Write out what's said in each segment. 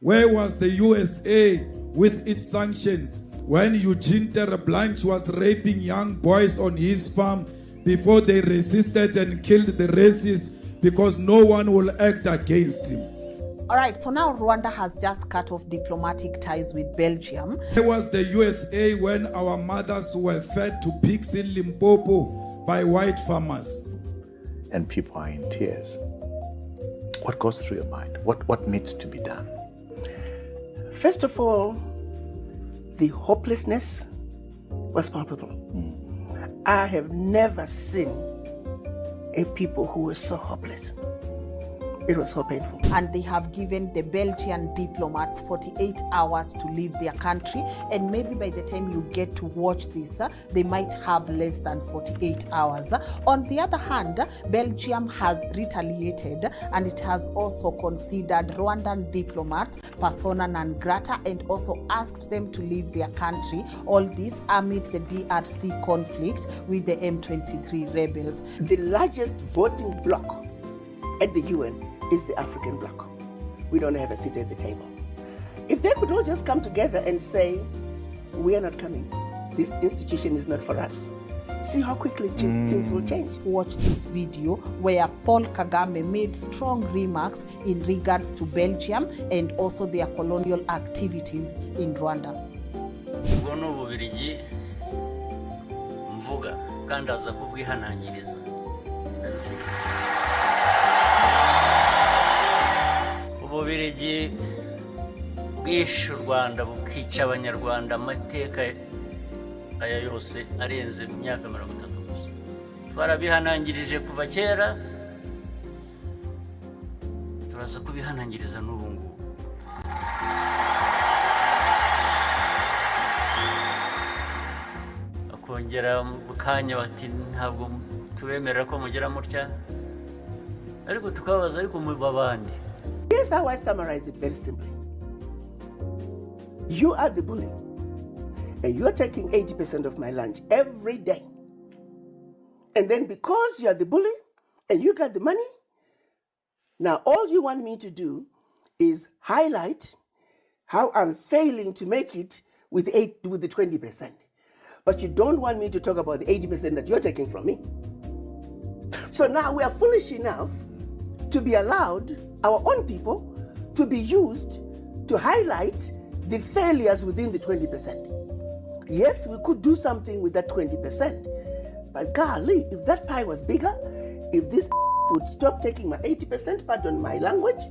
Where was the USA with its sanctions when Eugene Terre'Blanche was raping young boys on his farm before they resisted and killed the racists because no one will act against him? All right, so now Rwanda has just cut off diplomatic ties with Belgium. Where was the USA when our mothers were fed to pigs in Limpopo by white farmers? And people are in tears. What goes through your mind? What needs to be done? First of all, the hopelessness was palpable. I have never seen a people who were so hopeless. It was so painful. And they have given the Belgian diplomats 48 hours to leave their country. And maybe by the time you get to watch this, they might have less than 48 hours. On the other hand, Belgium has retaliated, and it has also considered Rwandan diplomats persona non grata and also asked them to leave their country. All this amid the DRC conflict with the M23 rebels. The largest voting bloc at the UN is the African bloc. We don't have a seat at the table. If they could all just come together and say, we are not coming, this institution is not for us, see how quickly things will change. Watch this video where Paul Kagame made strong remarks in regards to Belgium and also their colonial activities in Rwanda. Ububirigi bwishe u Rwanda bukica abanyarwanda amateka aya yose arenze imyaka 30 gusa. Twarabihanangirije kuva kera, turaza kubihanangiriza n'ubu ngubu. Akongera bukanya bati ntabwo tubemerera ko mugera mutya, ariko tukabaza ariko mu babandi. Here's how I summarize it very simply. You are the bully, and you are taking 80% of my lunch every day. And then because you are the bully and you got the money, now all you want me to do is highlight how I'm failing to make it with the 20%. But you don't want me to talk about the 80% that you're taking from me. So now we are foolish enough to be allowed our own people to be used to highlight the failures within the 20%. Yes, we could do something with that 20%, but golly, if that pie was bigger, if this would stop taking my 80%, pardon my language,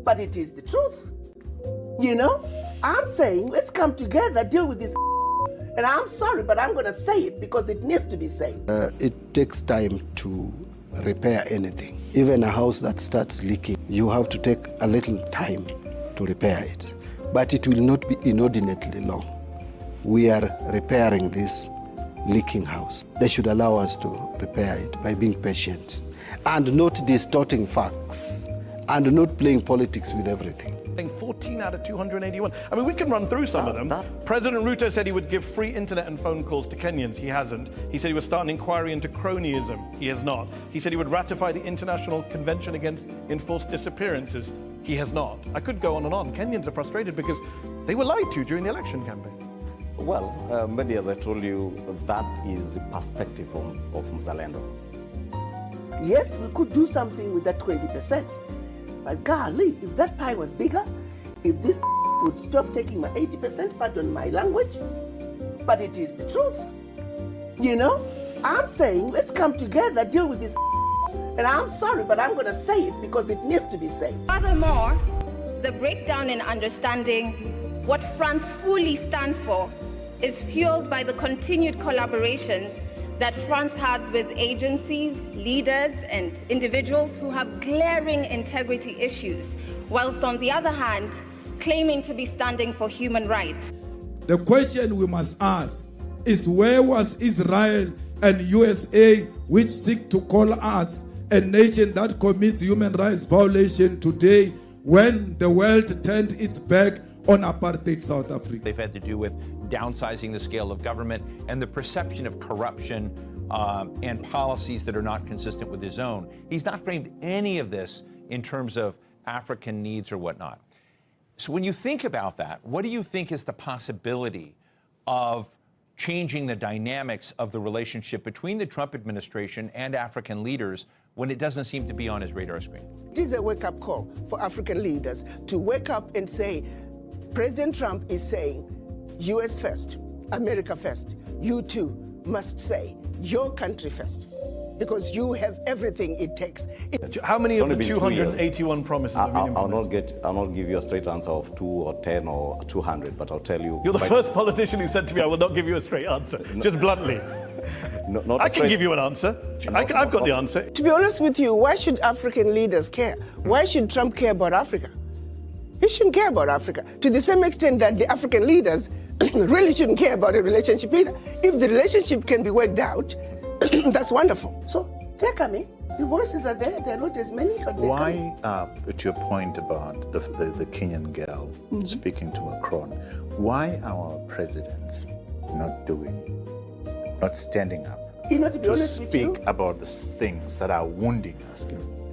but it is the truth. You know, I'm saying let's come together, deal with this, and I'm sorry, but I'm going to say it because it needs to be said. It takes time to repair anything. Even a house that starts leaking, you have to take a little time to repair it. But it will not be inordinately long. We are repairing this leaking house. They should allow us to repair it by being patient and not distorting facts and not playing politics with everything. 14 out of 281. I mean, we can run through some of them. President Ruto said he would give free internet and phone calls to Kenyans. He hasn't. He said he would start an inquiry into cronyism. He has not. He said he would ratify the International Convention Against Enforced Disappearances. He has not. I could go on and on. Kenyans are frustrated because they were lied to during the election campaign. Well, maybe as I told you, that is the perspective of Mzalendo. Yes, we could do something with that 20%. But golly, if that pie was bigger, if this would stop taking my 80%, pardon my language, but it is the truth. You know, I'm saying let's come together, deal with this, and I'm sorry, but I'm going to say it because it needs to be said. Furthermore, the breakdown in understanding what France fully stands for is fueled by the continued collaborations that France has with agencies, leaders, and individuals who have glaring integrity issues, whilst on the other hand, claiming to be standing for human rights. The question we must ask is, where was Israel and USA, which seek to call us a nation that commits human rights violation today, when the world turned its back on apartheid South Africa? They've had to do with downsizing the scale of government and the perception of corruption and policies that are not consistent with his own. He's not framed any of this in terms of African needs or whatnot. So when you think about that, what do you think is the possibility of changing the dynamics of the relationship between the Trump administration and African leaders when it doesn't seem to be on his radar screen? It is a wake-up call for African leaders to wake up and say, President Trump is saying, US first, America first. You too must say, your country first, because you have everything it takes. How many It's of the only been 2 years. 281 promises have been I'll implemented? not give you a straight answer of 2 or 10 or 200, but I'll tell you. You're the first politician who said to me, I will not give you a straight answer, just bluntly. Not I can give you an answer. I've got the answer. To be honest with you, why should African leaders care? Why should Trump care about Africa? He shouldn't care about Africa, to the same extent that the African leaders really shouldn't care about a relationship either. If the relationship can be worked out, that's wonderful. So they're coming. The voices are there. They're not as many, but they're coming. To your point about the Kenyan girl speaking to Macron, why are our presidents not standing up to speak about the things that are wounding us?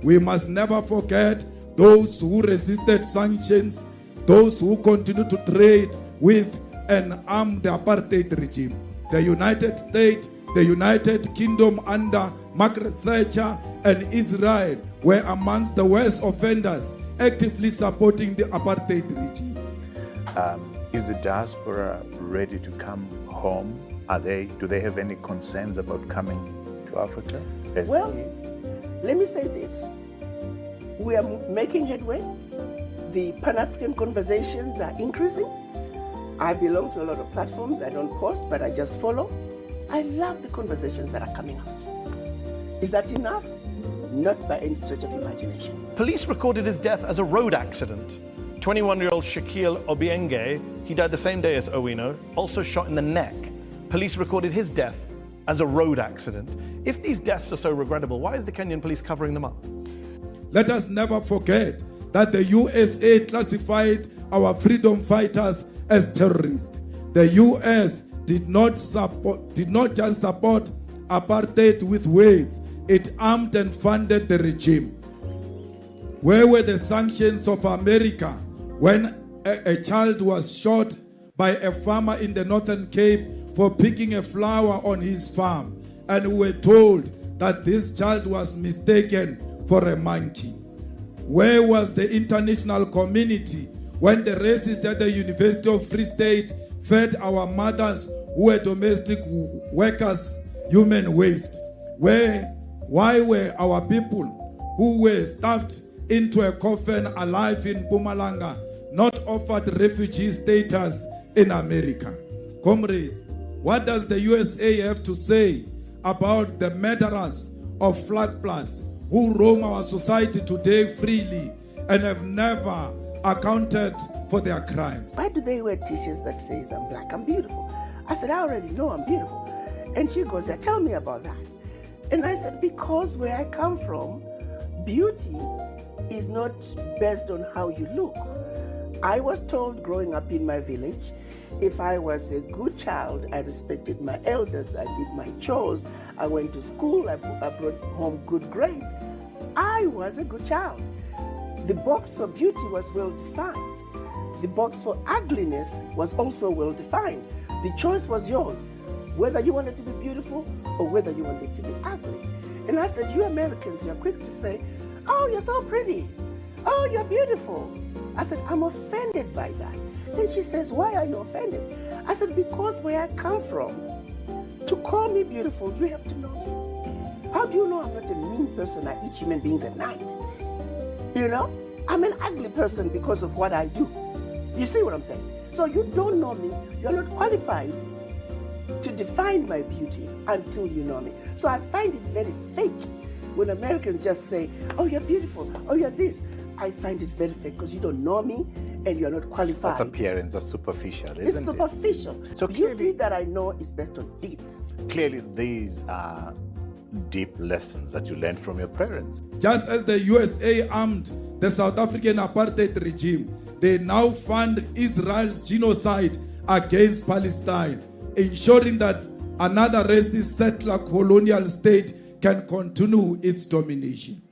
We must never forget those who resisted sanctions, those who continue to trade with and arm the apartheid regime. The United States, the United Kingdom under Margaret Thatcher, and Israel were amongst the worst offenders actively supporting the apartheid regime. Is the diaspora ready to come home? Do they have any concerns about coming to Africa? Well, let me say this. We are making headway. The Pan-African conversations are increasing. I belong to a lot of platforms. I don't post, but I just follow. I love the conversations that are coming out. Is that enough? Not by any stretch of imagination. Police recorded his death as a road accident. 21-year-old Shaquille Obienge, he died the same day as Owino, also shot in the neck. Police recorded his death as a road accident. If these deaths are so regrettable, why is the Kenyan police covering them up? Let us never forget that the USA classified our freedom fighters as terrorists. The US did not just support apartheid with words. It armed and funded the regime. Where were the sanctions of America when a child was shot by a farmer in the Northern Cape for picking a flower on his farm, and we were told that this child was mistaken for a monkey? Where was the international community when the racists at the University of Free State fed our mothers who were domestic workers human waste? Why were our people who were stuffed into a coffin alive in Mpumalanga not offered refugee status in America? Comrades, what does the USA have to say about the murderers of Flag Plus who roam our society today freely and have never accounted for their crimes? Why do they wear t-shirts that says I'm black, I'm beautiful? I said, I already know I'm beautiful. And she goes, yeah, tell me about that. And I said, because where I come from, beauty is not based on how you look. I was told growing up in my village, if I was a good child, I respected my elders, I did my chores, I went to school, I brought home good grades. I was a good child. The box for beauty was well defined. The box for ugliness was also well defined. The choice was yours, whether you wanted to be beautiful or whether you wanted to be ugly. And I said, you Americans, you're quick to say, oh, you're so pretty. Oh, you're beautiful. I said, I'm offended by that. Then she says, why are you offended? I said, because where I come from, to call me beautiful, you have to know me. How do you know I'm not a mean person? I eat human beings at night. You know, I'm an ugly person because of what I do. You see what I'm saying? So you don't know me. You're not qualified to define my beauty until you know me. So I find it very fake when Americans just say, oh, you're beautiful, oh, you're this. I find it very fake because you don't know me and you're not qualified. That's appearance, that's superficial, isn't it? It's superficial. So beauty that I know is based on deeds. Clearly, these are deep lessons that you learned from your parents. Just as the USA armed the South African apartheid regime, they now fund Israel's genocide against Palestine, ensuring that another racist settler colonial state can continue its domination.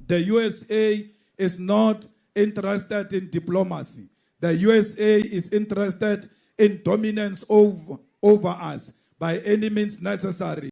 The USA is not interested in diplomacy. The USA is interested in dominance over us by any means necessary.